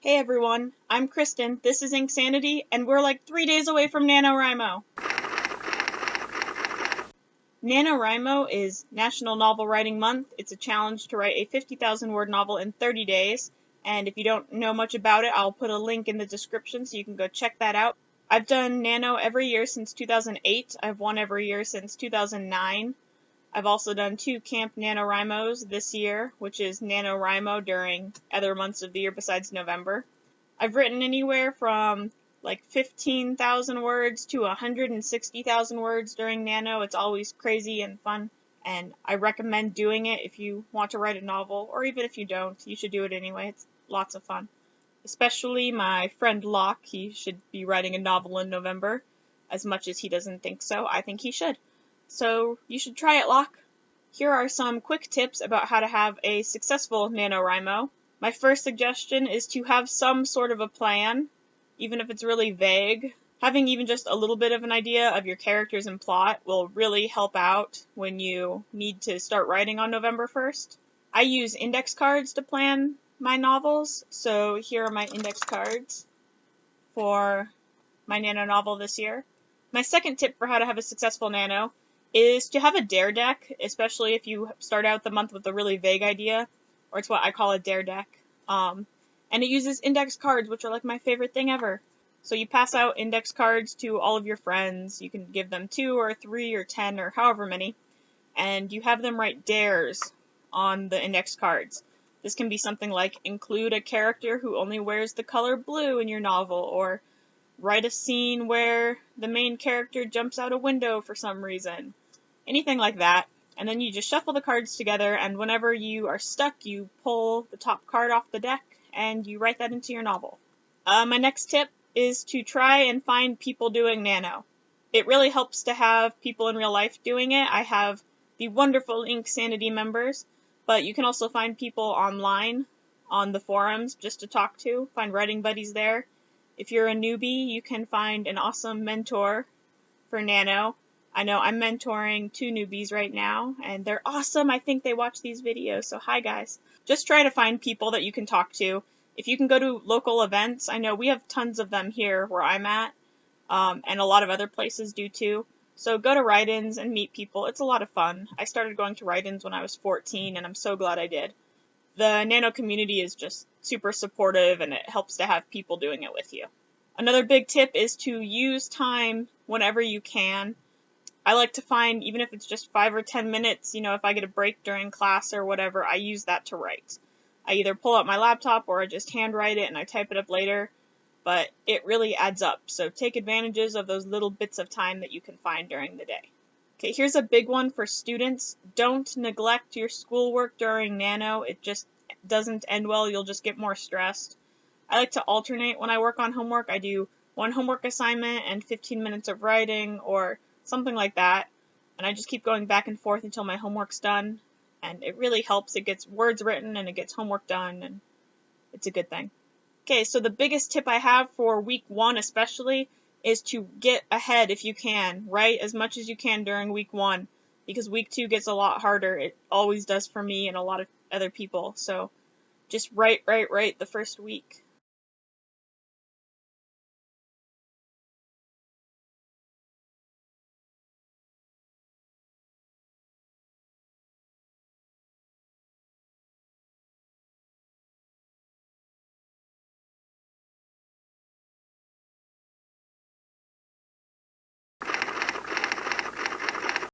Hey everyone, I'm Kristin, this is Insanity, and we're like 3 days away from NaNoWriMo. NaNoWriMo is National Novel Writing Month. It's a challenge to write a 50,000 word novel in 30 days, and if you don't know much about it, I'll put a link in the description so you can go check that out. I've done Nano every year since 2008, I've won every year since 2009. I've also done 2 Camp NaNoWriMos this year, which is NaNoWriMo during other months of the year besides November. I've written anywhere from like 15,000 words to 160,000 words during Nano. It's always crazy and fun, and I recommend doing it if you want to write a novel, or even if you don't, you should do it anyway. It's lots of fun. Especially my friend Locke, he should be writing a novel in November. As much as he doesn't think so, I think he should. So you should try it, Locke. Here are some quick tips about how to have a successful NaNoWriMo. My first suggestion is to have some sort of a plan, even if it's really vague. Having even just a little bit of an idea of your characters and plot will really help out when you need to start writing on November 1st. I use index cards to plan my novels, so here are my index cards for my Nano novel this year. My second tip for how to have a successful Nano is to have a dare deck, especially if you start out the month with a really vague idea, or it's what I call a dare deck. And it uses index cards, which are like my favorite thing ever. So you pass out index cards to all of your friends. You can give them 2 or 3 or 10 or however many, and you have them write dares on the index cards. This can be something like include a character who only wears the color blue in your novel, or write a scene where the main character jumps out a window for some reason. Anything like that. And then you just shuffle the cards together, and whenever you are stuck, you pull the top card off the deck, and you write that into your novel. My next tip is to try and find people doing Nano. It really helps to have people in real life doing it. I have the wonderful Insanity members, but you can also find people online on the forums just to talk to, find writing buddies there. If you're a newbie, you can find an awesome mentor for Nano. I know I'm mentoring 2 newbies right now, and they're awesome. I think they watch these videos, so hi guys. Just try to find people that you can talk to. If you can go to local events, I know we have tons of them here where I'm at, and a lot of other places do too. So go to write-ins and meet people. It's a lot of fun. I started going to write-ins when I was 14, and I'm so glad I did. The Nano community is just super supportive, and it helps to have people doing it with you. Another big tip is to use time whenever you can. I like to find, even if it's just 5 or 10 minutes, if I get a break during class or whatever, I use that to write. I either pull out my laptop or I just handwrite it and I type it up later, but it really adds up. So take advantages of those little bits of time that you can find during the day. Okay, here's a big one for students. Don't neglect your schoolwork during Nano. It just doesn't end well. You'll just get more stressed. I like to alternate when I work on homework. I do 1 homework assignment and 15 minutes of writing, or something like that, and I just keep going back and forth until my homework's done, and it really helps. It gets words written and it gets homework done, and it's a good thing. Okay, so the biggest tip I have for week 1 especially is to get ahead if you can. Write as much as you can during week 1, because week 2 gets a lot harder. It always does for me and a lot of other people, so just write the first week.